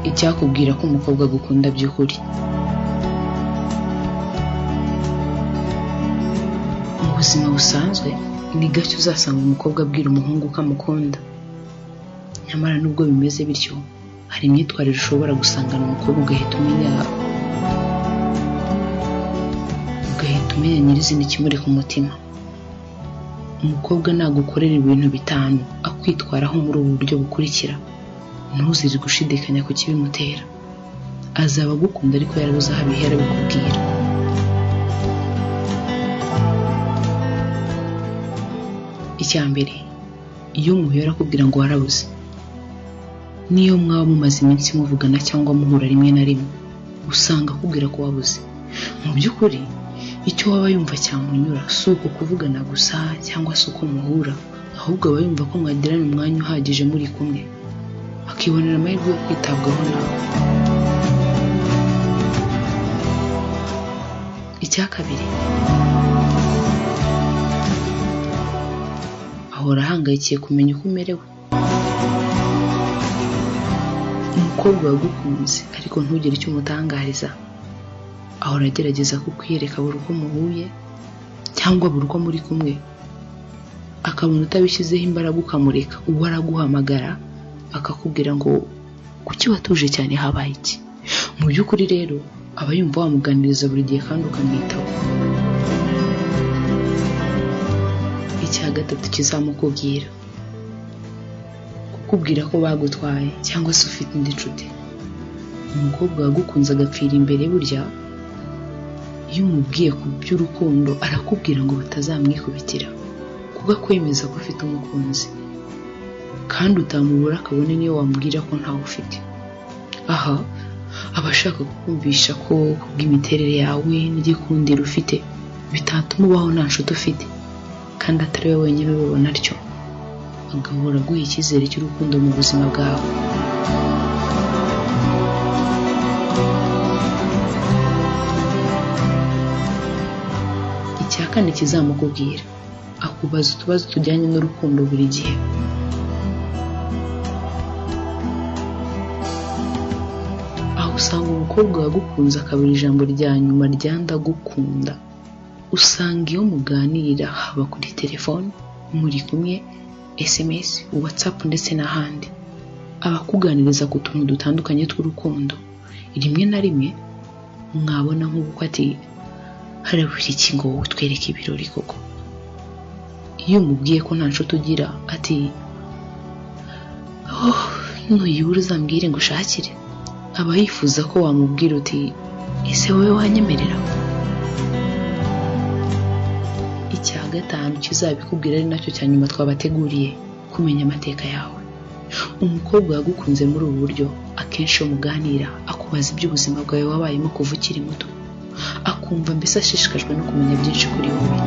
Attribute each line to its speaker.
Speaker 1: icyakubwira ko umukobwa agukunda by'ukuri. Mu buzima busanzwe ni gake uzasanga umukobwa abwira umuhungu ko amukunda. Nyamara nubwo bimeze bityo, hari imyitwarire ushobora gusangana umukobwa ugahita umenya nyirizina ikimuri ku mutima. Umukobwa nagukorera ibintu bitanu akwitwaraho muri ubu buryo bukurikira, ntuziri gushidikanya ku kibimutera. Azaba agukunda ariko yarabuze aho abihera bikubwira. Icya mbere, iyo umuhuye arakubwira ngo warabuze. Niyo mwaba mumaze iminsi muvugana cyangwa muhura rimwe na rimwe, usanga akubwira ko wabuze. Mu by'ukuri icyo waba yumva cyamunyura si uko kuvugana gusa cyangwa se uko muhura, ahubwo aba yumva ko mwagirana umwanya uhagije muri kumwe, akibonera amahirwe yo kwitabwaho nawe. Icya kabiri, ahora ahangayikiye kumenya uko umerewe. Umukobwa wagukunze ariko ntugire icyo umutangariza, ahora agerageza kukwiyereka buri uko muhuye cyangwa buri uko muri kumwe, akabona utabishyizeho imbaraga ukamureka. Uwo araguhamagara akakubwira ngo kuki watuje cyane, habaye iki? Mu by'ukuri rero aba yumva wamuganiriza buri gihe kandi ukamwitaho. Icya gatatu kizamukubwira, kukubwira ko bagutwaye cyangwa se ufite indi nshuti. Umukobwa wagukunze agapfira imbere, burya iyo umubwiye ku by'urukundo arakubwira ngo batazamwikubitira, kuko akwemeza ko ufite umukunzi kandi utamubura akabone niyo wamubwira ko ntawe ufite. Aha aba ashaka kukumvisha ko kubw'imiterere yawe n'igikundiro ufite bitatuma ubaho nta nshuti ufite, kandi atari we wenyine ubibona atyo. Agahora aguha icyizere cy'urukundo mu buzima bwawe. Icya kane kizamukubwira, akubaza utubazo tujyanye n'urukundo buri gihe. Aho usanga umukobwa wagukunze akabura ijambo rya nyuma rya ndagukunda. Usanga iyo muganira, haba kuri telefone, muri kumwe, SMS, WhatsApp ndetse n'ahandi, abakuganiriza ku tuntu dutandukanye tw'urukundo. Rimwe na rimwe mwabona nk'uko ati harabura iki ngo utwereke ibirori koko. Iyo umubwiye ko nta nshuti ugira, ati nuyibura uzambwire ngo ushakire. Aba yifuza ko wamubwira uti ese wowe wanyemerera? Icya gatanu kizabikubwira ari nacyo cya nyuma twabateguriye, kumenya amateka yawe. Umukobwa wagukunze muri ubu buryo, akenshi iyo muganira akubaza iby'ubuzima bwawe wabayemo kuva ukiri muto, akumva mbese ashishikajwe no kumenya byinshi kuri wowe.